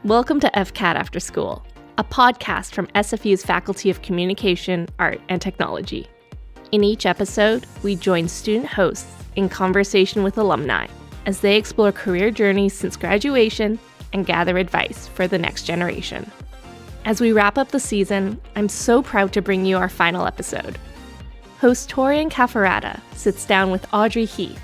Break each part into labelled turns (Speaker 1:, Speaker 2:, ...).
Speaker 1: Welcome to FCAT After School, a podcast from SFU's Faculty of Communication, Art, and Technology. In each episode, we join student hosts in conversation with alumni as they explore career journeys since graduation and gather advice for the next generation. As we wrap up the season, I'm so proud to bring you our final episode. Host Torien Cafferata sits down with Audrey Heath,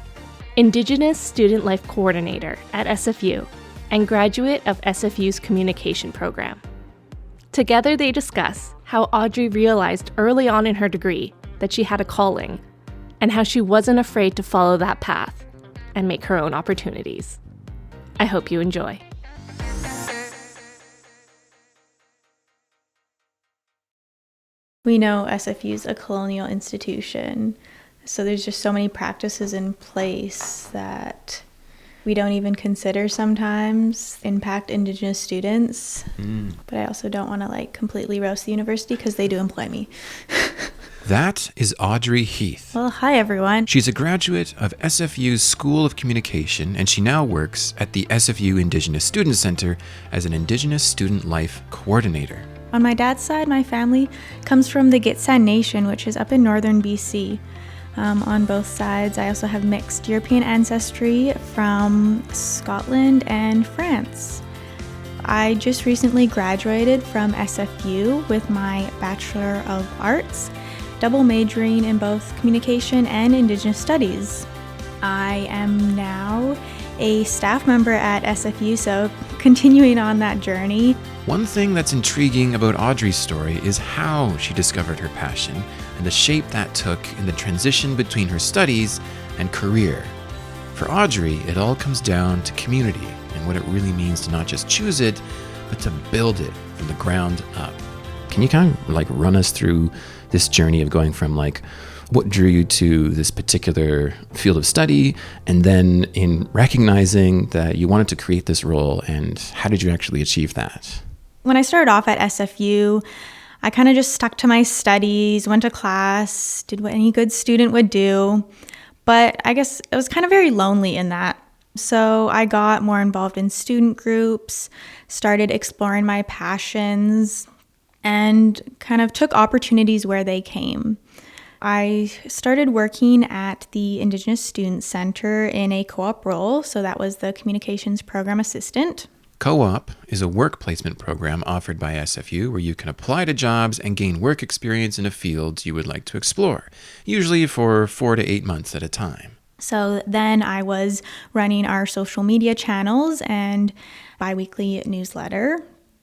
Speaker 1: Indigenous Student Life Coordinator at SFU, and graduate of SFU's Communication program. Together they discuss how Audrey realized early on in her degree that she had a calling, and how she wasn't afraid to follow that path and make her own opportunities. I hope you enjoy.
Speaker 2: We know SFU is a colonial institution, so there's just so many practices in place that we don't even consider sometimes impact Indigenous students. But I also don't want to completely roast the university because they do employ me.
Speaker 3: That is Audrey Heath.
Speaker 2: Well, hi everyone.
Speaker 3: She's a graduate of SFU's School of Communication, and she now works at the SFU Indigenous Student Center as an Indigenous Student Life Coordinator.
Speaker 2: On my dad's side, my family comes from the Gitxsan Nation, which is up in northern BC. On both sides, I also have mixed European ancestry from Scotland and France. I just recently graduated from SFU with my Bachelor of Arts, double majoring in both Communication and Indigenous Studies. I am now a staff member at SFU, so continuing on that journey.
Speaker 3: One thing that's intriguing about Audrey's story is how she discovered her passion and the shape that took in the transition between her studies and career. For Audrey, it all comes down to community and what it really means to not just choose it, but to build it from the ground up. Can you kind of run us through this journey of going from what drew you to this particular field of study, and then in recognizing that you wanted to create this role, and how did you actually achieve that?
Speaker 2: When I started off at SFU, I kind of just stuck to my studies, went to class, did what any good student would do. But I guess it was kind of very lonely in that. So I got more involved in student groups, started exploring my passions, and kind of took opportunities where they came. I started working at the Indigenous Student Center in a co-op role, so that was the Communications Program Assistant.
Speaker 3: Co-op is a work placement program offered by SFU where you can apply to jobs and gain work experience in a field you would like to explore, usually for 4 to 8 months at a time.
Speaker 2: So then I was running our social media channels and biweekly newsletter.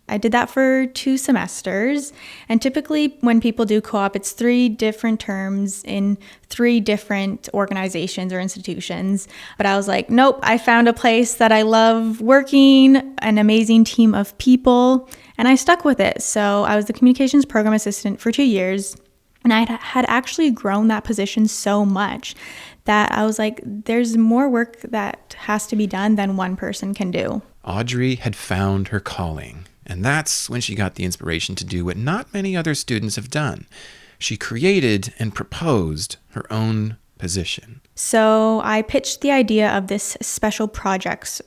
Speaker 2: I did that for 2 semesters, and typically when people do co-op, it's 3 different terms in 3 different organizations or institutions. But I was like, nope, I found a place that I love working, an amazing team of people, and I stuck with it. So I was the communications program assistant for 2 years, and I had actually grown that position so much that I was like, there's more work that has to be done than one person can do.
Speaker 3: Audrey had found her calling. And that's when she got the inspiration to do what not many other students have done. She created and proposed her own position.
Speaker 2: So I pitched the idea of this special projects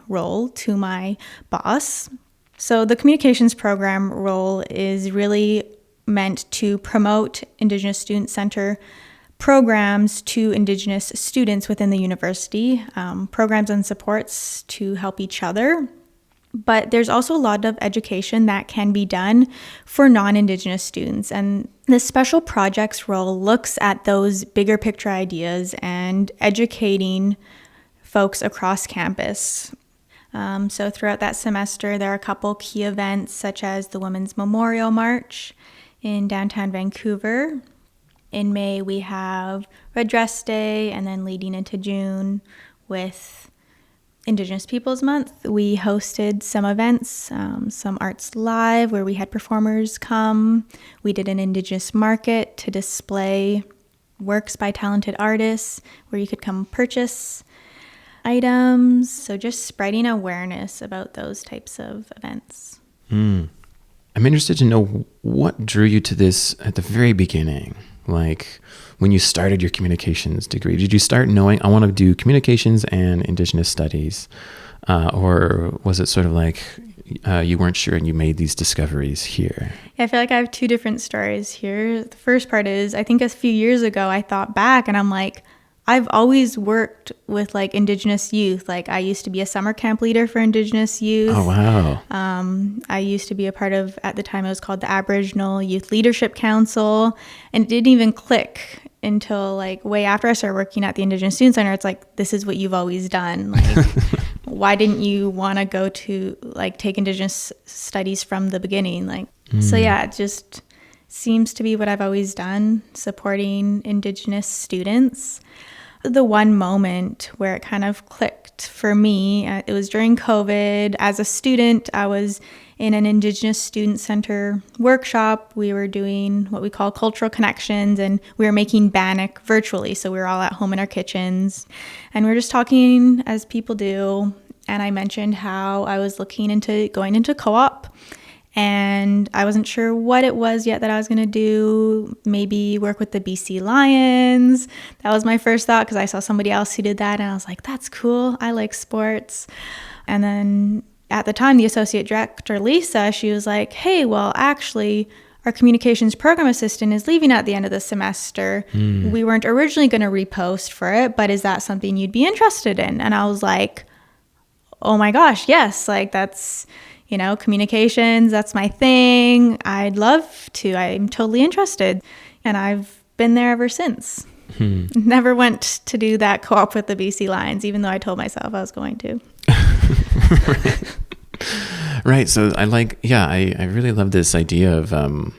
Speaker 2: role to my boss. So the communications program role is really meant to promote Indigenous Student Center programs to Indigenous students within the university, programs and supports to help each other. But there's also a lot of education that can be done for non-Indigenous students. And the special projects role looks at those bigger picture ideas and educating folks across campus. So throughout that semester, there are a couple key events such as the Women's Memorial March in downtown Vancouver. In May, we have Red Dress Day, and then leading into June with Indigenous Peoples Month, we hosted some events, some Arts Live where we had performers come. We did an Indigenous market to display works by talented artists where you could come purchase items. So just spreading awareness about those types of events.
Speaker 3: I'm interested to know what drew you to this at the very beginning. When you started your communications degree, did you start knowing I want to do communications and Indigenous studies? Or was it sort of you weren't sure and you made these discoveries here?
Speaker 2: Yeah, I feel like I have two different stories here. The first part is, I think a few years ago, I thought back and I'm like, I've always worked with like Indigenous youth. Like I used to be a summer camp leader for Indigenous youth.
Speaker 3: Oh, wow.
Speaker 2: I used to be a part of, at the time it was called the Aboriginal Youth Leadership Council. And it didn't even click until like way after I started working at the Indigenous Student Center. It's like, this is what you've always done. Like, why didn't you want to go to like take Indigenous studies from the beginning? Like, so yeah, it just seems to be what I've always done, supporting Indigenous students. The one moment where it kind of clicked for me, it was during COVID. As a student, I was in an Indigenous Student Center workshop. We were doing what we call cultural connections, and we were making bannock virtually. So we were all at home in our kitchens, and we were just talking as people do. And I mentioned how I was looking into going into co-op, and I wasn't sure what it was yet that I was going to do. Maybe work with the BC Lions. That was my first thought because I saw somebody else who did that, and I was like, that's cool. I like sports. And then at the time, the associate director, Lisa, she was like, hey, well, actually, our communications program assistant is leaving at the end of the semester. We weren't originally going to repost for it, but is that something you'd be interested in? And I was like, oh my gosh, yes. Like that's, communications, that's my thing. I'd love to. I'm totally interested. And I've been there ever since. Never went to do that co-op with the BC Lions, even though I told myself I was going to.
Speaker 3: Right. So I really love this idea of, and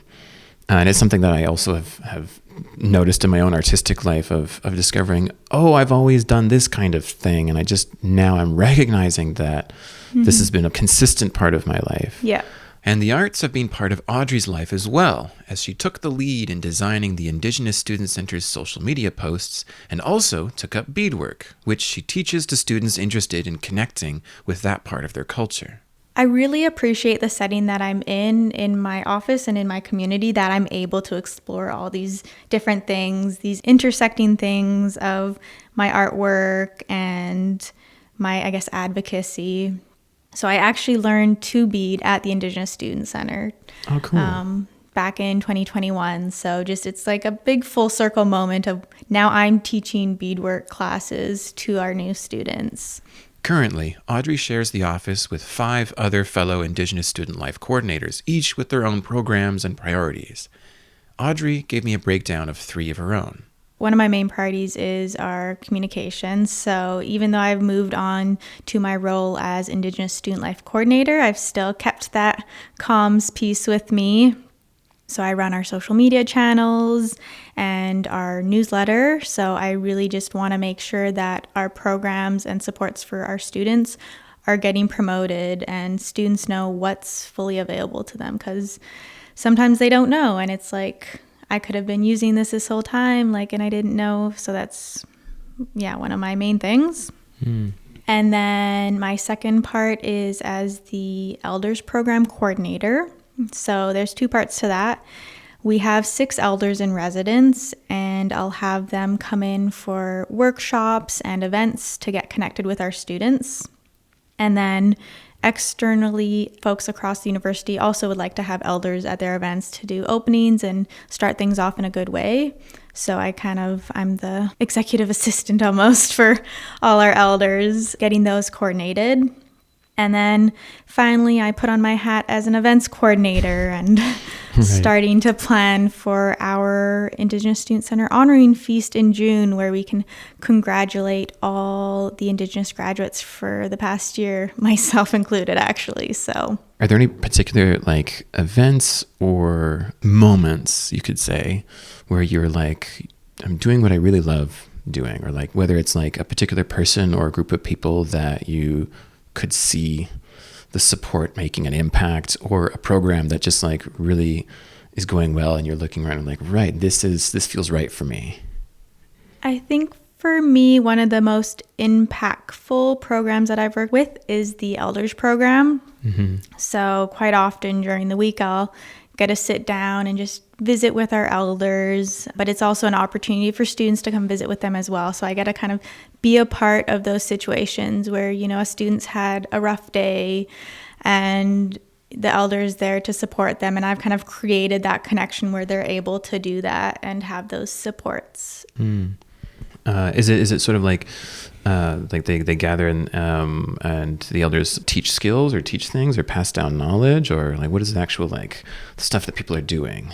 Speaker 3: it's something that I also have noticed in my own artistic life of discovering, I've always done this kind of thing. And now I'm recognizing that this has been a consistent part of my life.
Speaker 2: Yeah.
Speaker 3: And the arts have been part of Audrey's life as well, as she took the lead in designing the Indigenous Student Center's social media posts and also took up beadwork, which she teaches to students interested in connecting with that part of their culture.
Speaker 2: I really appreciate the setting that I'm in my office and in my community, that I'm able to explore all these different things, these intersecting things of my artwork and my, advocacy. So I actually learned to bead at the Indigenous Student Center.
Speaker 3: Oh, cool.
Speaker 2: Back in 2021. So it's like a big full circle moment of now I'm teaching beadwork classes to our new students.
Speaker 3: Currently, Audrey shares the office with 5 other fellow Indigenous Student Life Coordinators, each with their own programs and priorities. Audrey gave me a breakdown of 3 of her own.
Speaker 2: One of my main priorities is our communications. So even though I've moved on to my role as Indigenous Student Life Coordinator, I've still kept that comms piece with me. So I run our social media channels and our newsletter. So I really just want to make sure that our programs and supports for our students are getting promoted and students know what's fully available to them, because sometimes they don't know. And it's like, I could have been using this whole time, and I didn't know. So that's, one of my main things. And then my second part is as the Elders Program Coordinator. So there's 2 parts to that. We have 6 elders in residence, and I'll have them come in for workshops and events to get connected with our students. And then externally, folks across the university also would like to have elders at their events to do openings and start things off in a good way. So I'm the executive assistant almost for all our elders, getting those coordinated. And then finally, I put on my hat as an events coordinator and starting to plan for our Indigenous Student Center honoring feast in June, where we can congratulate all the Indigenous graduates for the past year, myself included, actually. So,
Speaker 3: are there any particular events or moments, you could say, where you're like, I'm doing what I really love doing, or whether it's a particular person or a group of people that you could see the support making an impact, or a program that just really is going well and you're looking around and right, this feels right for me?
Speaker 2: I think for me, one of the most impactful programs that I've worked with is the Elders Program. So quite often during the week, I'll get to sit down and just visit with our elders, but it's also an opportunity for students to come visit with them as well. So I get to kind of be a part of those situations where, a student's had a rough day and the elders there to support them. And I've kind of created that connection where they're able to do that and have those supports.
Speaker 3: Is it sort of like they gather and the elders teach skills or teach things or pass down knowledge, or like what is the actual like stuff that people are doing?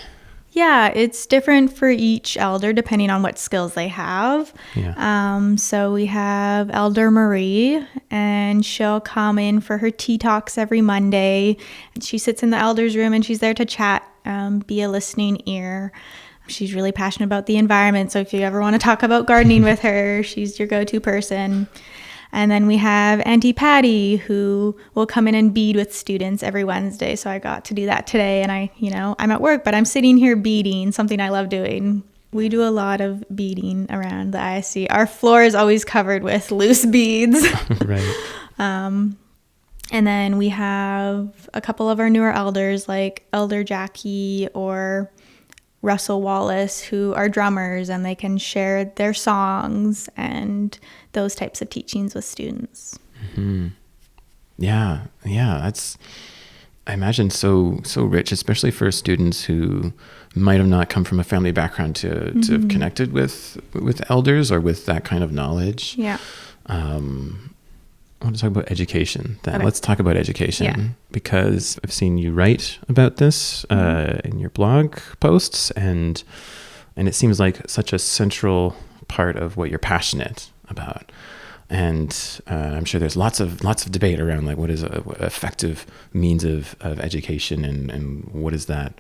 Speaker 2: Yeah, it's different for each elder depending on what skills they have.
Speaker 3: Yeah.
Speaker 2: So we have Elder Marie, and she'll come in for her tea talks every Monday. She sits in the elders' room and she's there to chat, be a listening ear. She's really passionate about the environment, so if you ever want to talk about gardening with her, she's your go-to person. And then we have Auntie Patty, who will come in and bead with students every Wednesday. So I got to do that today, and I'm at work, but I'm sitting here beading, something I love doing. We do a lot of beading around the ISC. Our floor is always covered with loose beads.
Speaker 3: Right.
Speaker 2: And then we have a couple of our newer elders, like Elder Jackie or Russell Wallace, who are drummers, and they can share their songs and those types of teachings with students.
Speaker 3: Mm-hmm. Yeah. That's, I imagine, so rich, especially for students who might have not come from a family background to have connected with elders or with that kind of knowledge.
Speaker 2: Yeah.
Speaker 3: I want to talk about education.
Speaker 2: Okay.
Speaker 3: Let's talk about education, because I've seen you write about this in your blog posts, and it seems like such a central part of what you're passionate about. And I'm sure there's lots of debate around like what is a effective means of education, and what is that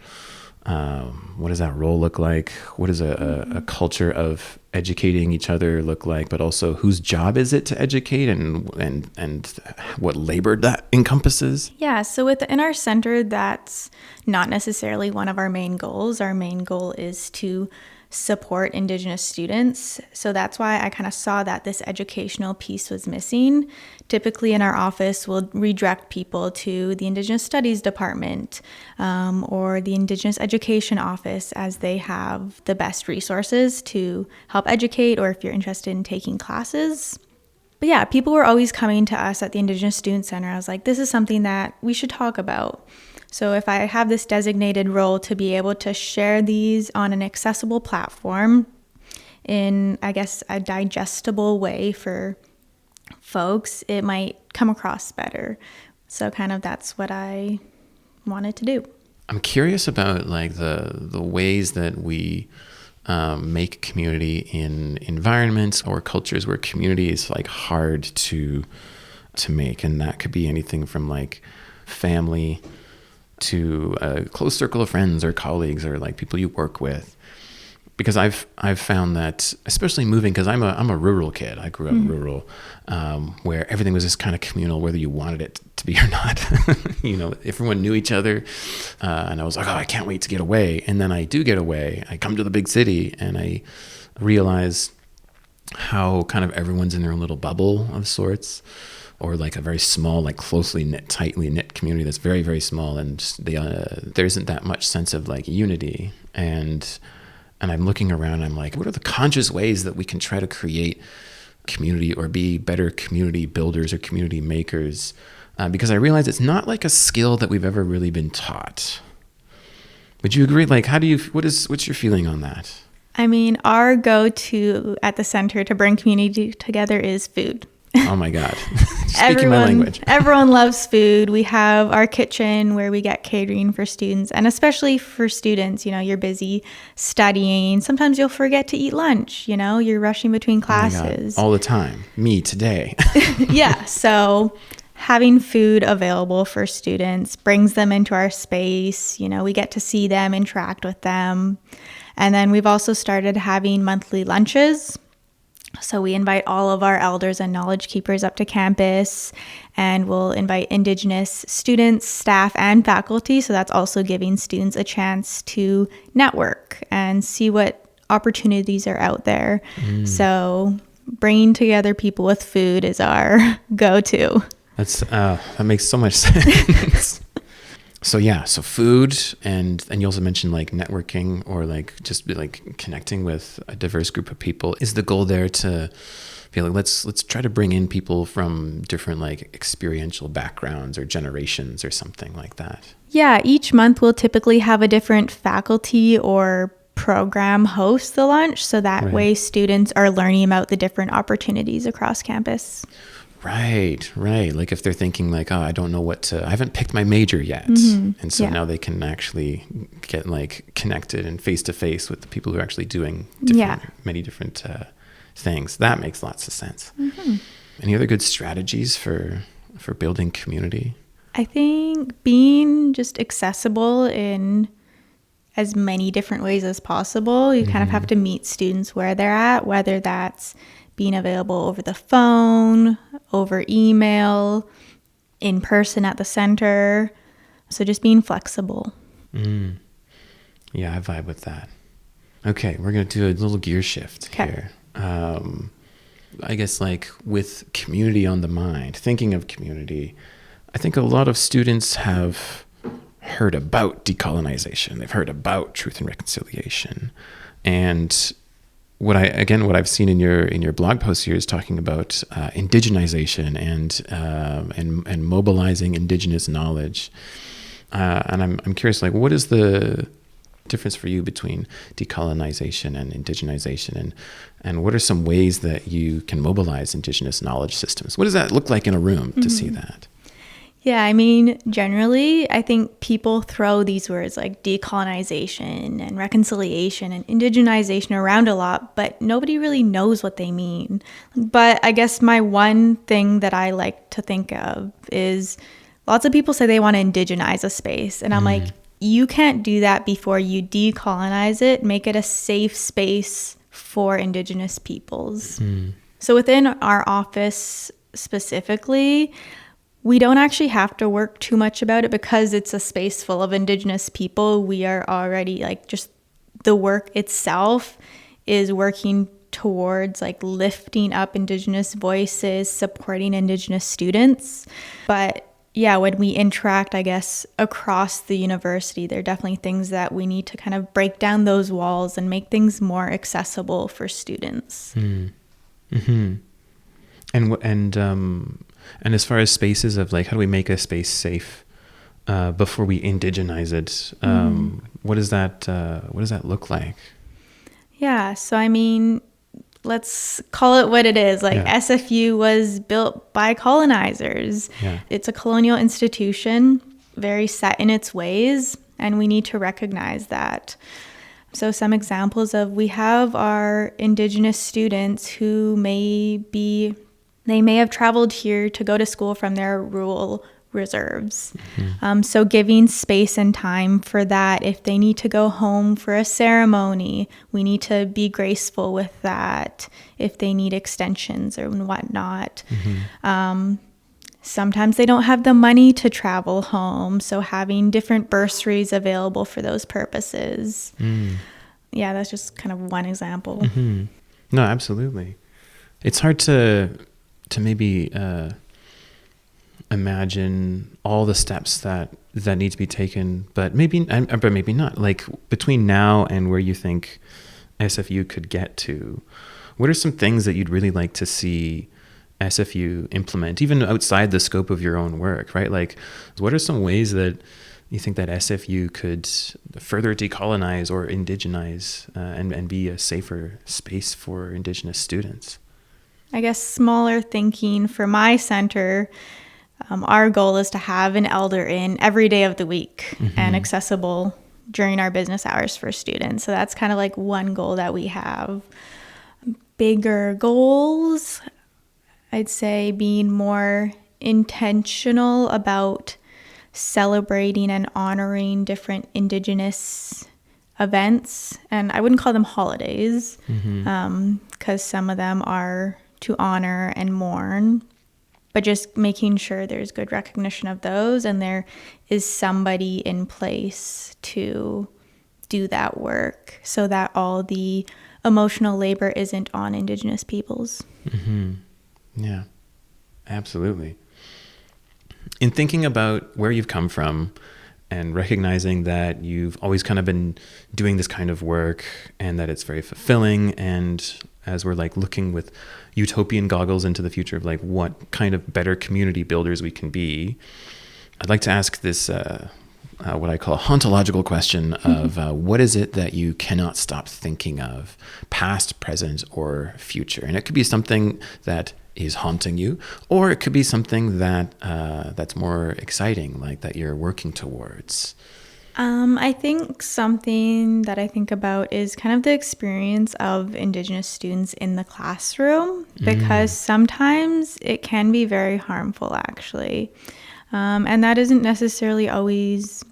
Speaker 3: role look like? What does a culture of educating each other look like? But also, whose job is it to educate, and what labor that encompasses?
Speaker 2: Yeah, so within our center, that's not necessarily one of our main goals. Our main goal is to support Indigenous students. So that's why I kind of saw that this educational piece was missing. Typically in our office, we'll redirect people to the Indigenous Studies department or the Indigenous Education office, as they have the best resources to help educate, or if you're interested in taking classes. But yeah, people were always coming to us at the Indigenous Student Center. I was like, this is something that we should talk about. So if I have this designated role to be able to share these on an accessible platform in, I guess, a digestible way for folks, it might come across better. So kind of that's what I wanted to do.
Speaker 3: I'm curious about like the ways that we make community in environments or cultures where community is like hard to make, and that could be anything from like family to a close circle of friends or colleagues or like people you work with. Because I've found that, especially moving, because I'm a rural kid. I grew up rural, where everything was just kind of communal, whether you wanted it to be or not. Everyone knew each other, and I was like, oh, I can't wait to get away. And then I do get away. I come to the big city, and I realize how kind of everyone's in their own little bubble of sorts, or like a very small, like closely knit, tightly knit community that's very, very small, and there isn't that much sense of like unity. And I'm looking around, I'm like, what are the conscious ways that we can try to create community or be better community builders or community makers? Because I realize it's not like a skill that we've ever really been taught. Would you agree? Like, what's your feeling on that?
Speaker 2: I mean, our go-to at the center to bring community together is food.
Speaker 3: Oh my God. Speaking my language.
Speaker 2: Everyone loves food. We have our kitchen where we get catering for students, and especially for students, you're busy studying. Sometimes you'll forget to eat lunch, you're rushing between classes.
Speaker 3: Oh my God. All the time. Me today.
Speaker 2: Yeah. So having food available for students brings them into our space. We get to see them, interact with them. And then we've also started having monthly lunches. So we invite all of our elders and knowledge keepers up to campus, and we'll invite Indigenous students, staff, and faculty. So that's also giving students a chance to network and see what opportunities are out there. So bringing together people with food is our go-to.
Speaker 3: That makes so much sense. So food, and you also mentioned like networking, or like just like connecting with a diverse group of people. Is the goal there to be like, let's try to bring in people from different like experiential backgrounds or generations or something like that?
Speaker 2: Yeah, each month we'll typically have a different faculty or program host the lunch, so that way students are learning about the different opportunities across campus.
Speaker 3: Right. Like if they're thinking like, oh, I don't know I haven't picked my major yet. And so now they can actually get like connected and face to face with the people who are actually doing many different things. That makes lots of sense. Any other good strategies for building community?
Speaker 2: I think being just accessible in as many different ways as possible. You kind of have to meet students where they're at, whether that's being available over the phone, over email, in person at the center. So just being flexible.
Speaker 3: Yeah, I vibe with that. Okay, we're going to do a little gear shift here. I guess like with community on the mind, thinking of community, I think a lot of students have heard about decolonization. They've heard about truth and reconciliation. And what I've seen in your blog post here is talking about indigenization and mobilizing Indigenous knowledge. And I'm curious, like, what is the difference for you between decolonization and indigenization, and what are some ways that you can mobilize Indigenous knowledge systems? What does that look like in a room to see that?
Speaker 2: Yeah, I mean, generally, I think people throw these words like decolonization and reconciliation and indigenization around a lot, but nobody really knows what they mean. But I guess my one thing that I like to think of is lots of people say they want to indigenize a space. And I'm like, you can't do that before you decolonize it, make it a safe space for Indigenous peoples. So within our office specifically, we don't actually have to work too much about it because it's a space full of Indigenous people. We are already like, just the work itself is working towards like lifting up Indigenous voices, supporting Indigenous students. But yeah, when we interact, I guess, across the university, there are definitely things that we need to kind of break down those walls and make things more accessible for students.
Speaker 3: And as far as spaces of like, how do we make a space safe before we indigenize it? What does that look like?
Speaker 2: Yeah, so I mean, let's call it what it is. Like SFU was built by colonizers. It's a colonial institution, very set in its ways, and we need to recognize that. So some examples of, we have our Indigenous students who they may have traveled here to go to school from their rural reserves. So giving space and time for that. If they need to go home for a ceremony, we need to be graceful with that. If they need extensions or whatnot. Sometimes they don't have the money to travel home, so having different bursaries available for those purposes. Yeah, that's just kind of one example.
Speaker 3: No, absolutely. It's hard to maybe imagine all the steps that need to be taken, but maybe not. Like between now and where you think SFU could get to, what are some things that you'd really like to see SFU implement, even outside the scope of your own work, right? Like, what are some ways that you think that SFU could further decolonize or indigenize and be a safer space for Indigenous students?
Speaker 2: I guess smaller thinking for my center, our goal is to have an elder in every day of the week and accessible during our business hours for students. So that's kind of like one goal that we have. Bigger goals, I'd say being more intentional about celebrating and honoring different Indigenous events. And I wouldn't call them holidays because some of them are to honor and mourn, but just making sure there's good recognition of those and there is somebody in place to do that work so that all the emotional labor isn't on Indigenous peoples.
Speaker 3: Yeah, absolutely. In thinking about where you've come from and recognizing that you've always kind of been doing this kind of work and that it's very fulfilling. And as we're like looking with utopian goggles into the future of like what kind of better community builders we can be, I'd like to ask this what I call a hauntological question of what is it that you cannot stop thinking of, past, present, or future? And it could be something that is haunting you, or it could be something that that's more exciting, like that you're working towards.
Speaker 2: I think something that I think about is kind of the experience of Indigenous students in the classroom, because sometimes it can be very harmful, actually. And that isn't necessarily always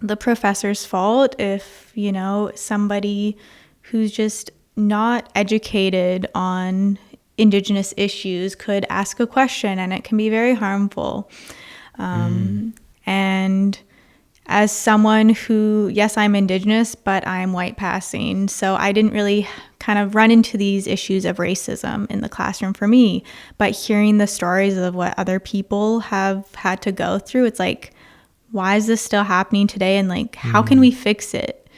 Speaker 2: the professor's fault. If, you know, somebody who's just not educated on Indigenous issues could ask a question, and it can be very harmful. And as someone who, yes, I'm Indigenous, but I'm white passing, so I didn't really kind of run into these issues of racism in the classroom for me. But hearing the stories of what other people have had to go through, it's like, why is this still happening today? And like, how can we fix it?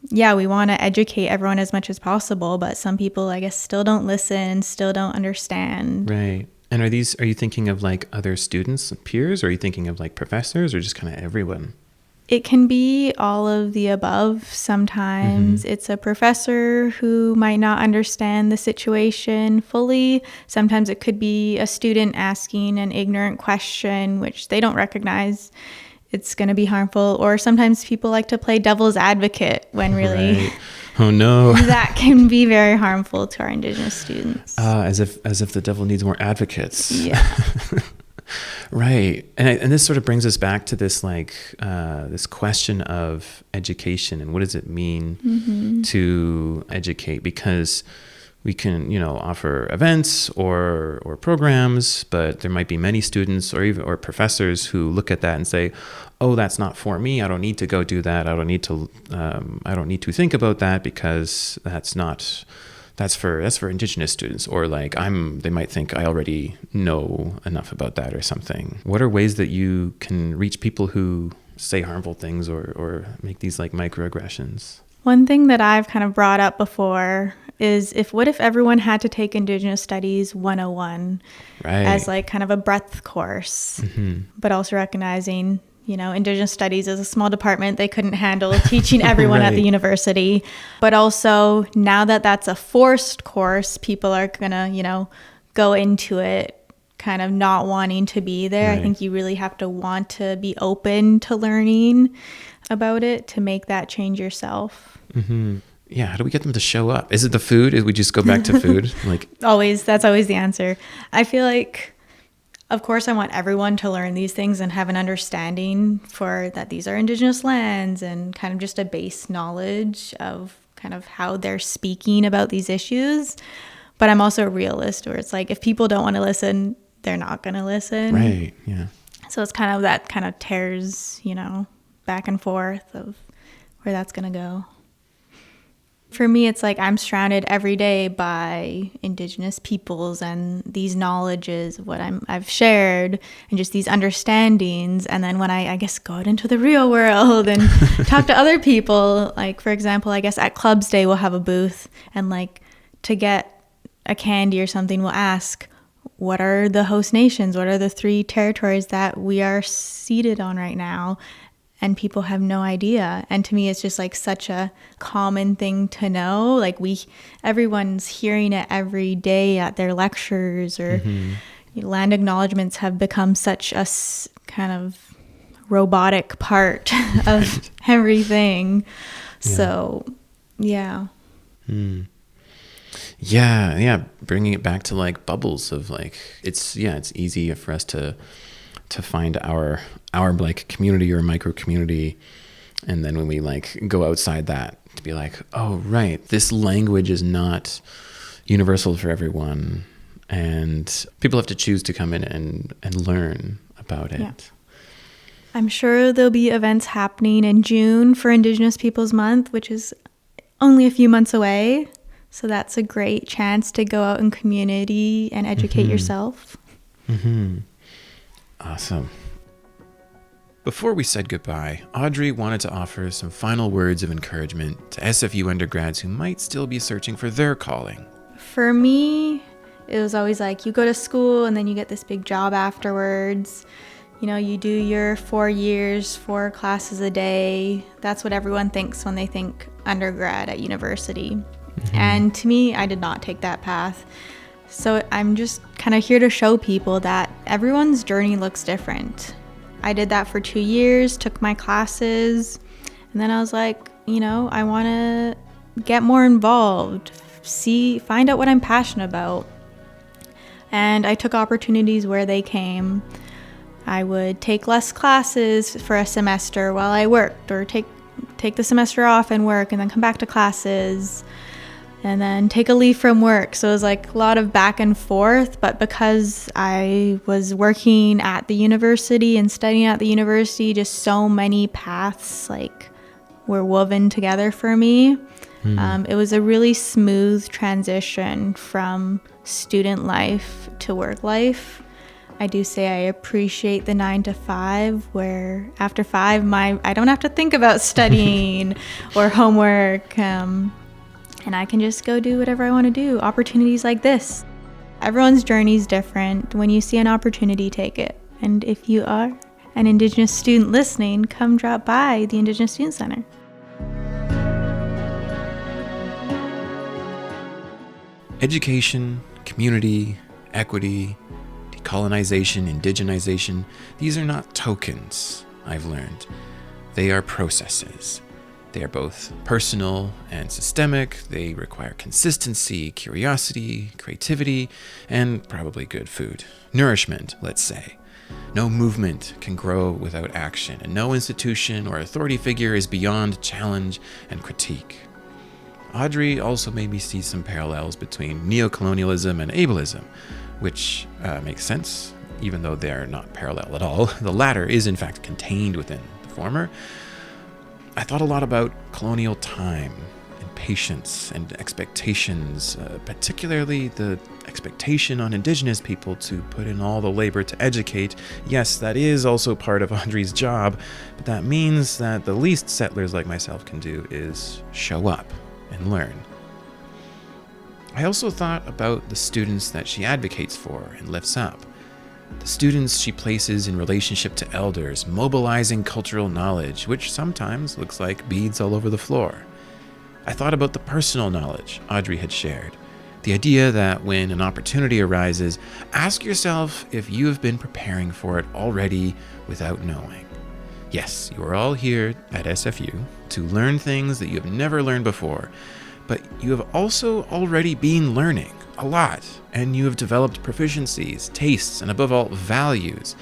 Speaker 2: Yeah, we want to educate everyone as much as possible, but some people, I guess, still don't listen, still don't understand.
Speaker 3: Right. And are you thinking of like other students, peers, or are you thinking of like professors, or just kind of everyone?
Speaker 2: It can be all of the above. Sometimes it's a professor who might not understand the situation fully. Sometimes it could be a student asking an ignorant question, which they don't recognize. It's going to be harmful. Or sometimes people like to play devil's advocate when really...
Speaker 3: Right. Oh no.
Speaker 2: That can be very harmful to our Indigenous students.
Speaker 3: As if the devil needs more advocates.
Speaker 2: Yeah.
Speaker 3: Right. And this sort of brings us back to this like this question of education and what does it mean to educate, because we can, you know, offer events or programs, but there might be many students or professors who look at that and say, "Oh, that's not for me. I don't need to go do that. I don't need to think about that because that's for Indigenous students," or like they might think I already know enough about that or something. What are ways that you can reach people who say harmful things or make these like microaggressions?
Speaker 2: One thing that I've kind of brought up before is what if everyone had to take Indigenous Studies 101 as like kind of a breadth course, but also recognizing, you know, Indigenous Studies is a small department. They couldn't handle teaching everyone at the university. But also now that that's a forced course, people are going to, you know, go into it kind of not wanting to be there. I think you really have to want to be open to learning about it to make that change yourself.
Speaker 3: Yeah, how do we get them to show up? Is it the food? We just go back to food? Like
Speaker 2: that's always the answer. I feel like, of course, I want everyone to learn these things and have an understanding for that these are Indigenous lands and kind of just a base knowledge of kind of how they're speaking about these issues. But I'm also a realist where it's like, if people don't want to listen, they're not going to listen.
Speaker 3: Right, yeah.
Speaker 2: So it's kind of that kind of tears, you know, back and forth of where that's going to go. For me, it's like I'm surrounded every day by Indigenous peoples and these knowledges of what I've shared and just these understandings. And then when I guess go out into the real world and talk to other people, like for example, I guess at Clubs Day we'll have a booth, and like to get a candy or something, we'll ask, what are the host nations? What are the 3 territories that we are seated on right now? And people have no idea. And to me, it's just like such a common thing to know. Like everyone's hearing it every day at their lectures, or land acknowledgements have become such a kind of robotic part of everything. Yeah. So, yeah.
Speaker 3: Yeah. Bringing it back to like bubbles of like, it's easy for us to find our like community or micro community, and then when we like go outside that to be like, oh right, this language is not universal for everyone, and people have to choose to come in and learn about it. Yeah.
Speaker 2: I'm sure there'll be events happening in June for Indigenous Peoples Month, which is only a few months away, so that's a great chance to go out in community and educate yourself.
Speaker 3: Awesome. Before we said goodbye, Audrey wanted to offer some final words of encouragement to SFU undergrads who might still be searching for their calling.
Speaker 2: For me, it was always like you go to school and then you get this big job afterwards. You know, you do your 4 years, 4 classes a day. That's what everyone thinks when they think undergrad at university. Mm-hmm. And to me, I did not take that path. So I'm just kind of here to show people that everyone's journey looks different. I did that for 2 years, took my classes, and then I was like, you know, I want to get more involved, find out what I'm passionate about. And I took opportunities where they came. I would take less classes for a semester while I worked, or take the semester off and work and then come back to classes, and then take a leave from work. So it was like a lot of back and forth, but because I was working at the university and studying at the university, just so many paths like were woven together for me. It was a really smooth transition from student life to work life. I do say I appreciate the 9 to 5, where after 5, I don't have to think about studying or homework. And I can just go do whatever I want to do. Opportunities like this. Everyone's journey is different. When you see an opportunity, take it. And if you are an Indigenous student listening, come drop by the Indigenous Student Center.
Speaker 3: Education, community, equity, decolonization, indigenization, these are not tokens, I've learned. They are processes. They are both personal and systemic. They require consistency, curiosity, creativity, and probably good food. Nourishment, let's say. No movement can grow without action, and no institution or authority figure is beyond challenge and critique. Audrey also made me see some parallels between neocolonialism and ableism, which makes sense, even though they're not parallel at all. The latter is in fact contained within the former. I thought a lot about colonial time and patience and expectations, particularly the expectation on Indigenous people to put in all the labor to educate. Yes, that is also part of Audrey's job, but that means that the least settlers like myself can do is show up and learn. I also thought about the students that she advocates for and lifts up. The students she places in relationship to elders, mobilizing cultural knowledge, which sometimes looks like beads all over the floor. I thought about the personal knowledge Audrey had shared. The idea that when an opportunity arises, ask yourself if you have been preparing for it already without knowing. Yes, you are all here at SFU to learn things that you have never learned before, but you have also already been learning a lot, and you have developed proficiencies, tastes, and above all, values.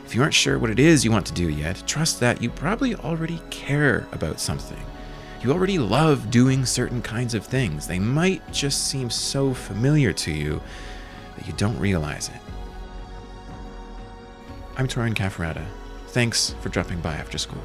Speaker 3: If you aren't sure what it is you want to do yet, trust that you probably already care about something. You already love doing certain kinds of things. They might just seem so familiar to you that you don't realize it. I'm Torien Cafferata. Thanks for dropping by after school.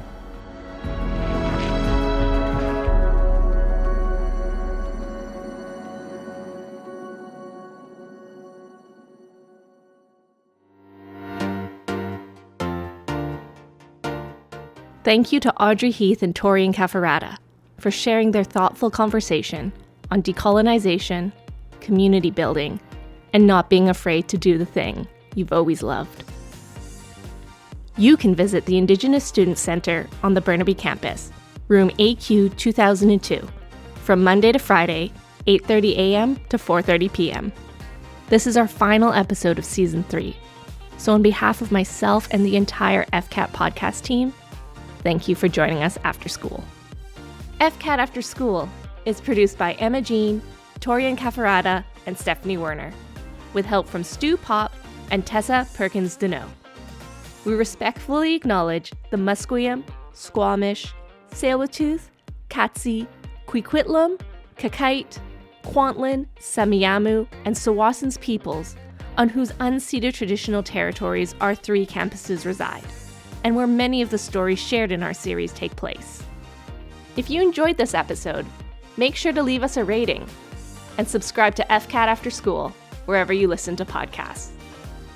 Speaker 1: Thank you to Audrey Heath and Torien Cafferata for sharing their thoughtful conversation on decolonization, community building, and not being afraid to do the thing you've always loved. You can visit the Indigenous Student Center on the Burnaby campus, room AQ 2002, from Monday to Friday, 8:30 a.m. to 4:30 p.m. This is our final episode of Season 3, so on behalf of myself and the entire FCAT podcast team, thank you for joining us after school. FCAT After School is produced by Emma Jean, Torien Cafferata, and Stephanie Werner, with help from Stu Pop and Tessa Perkins-Deneau. We respectfully acknowledge the Musqueam, Squamish, Tsleil-Waututh, Katzie, Coquitlam, Kakite, Kwantlen, Semiahmoo, and Tsawwassen peoples on whose unceded traditional territories our 3 campuses reside, and where many of the stories shared in our series take place. If you enjoyed this episode, make sure to leave us a rating and subscribe to FCAT After School wherever you listen to podcasts.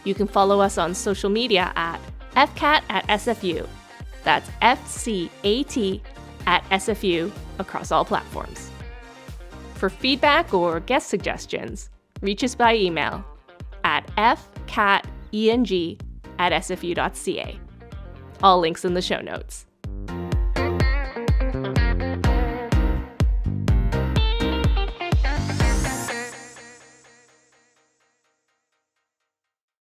Speaker 1: You can follow us on social media at FCAT at SFU That's FCAT at SFU across all platforms. For feedback or guest suggestions, reach us by email at fcateng@sfu.ca. All links in the show notes.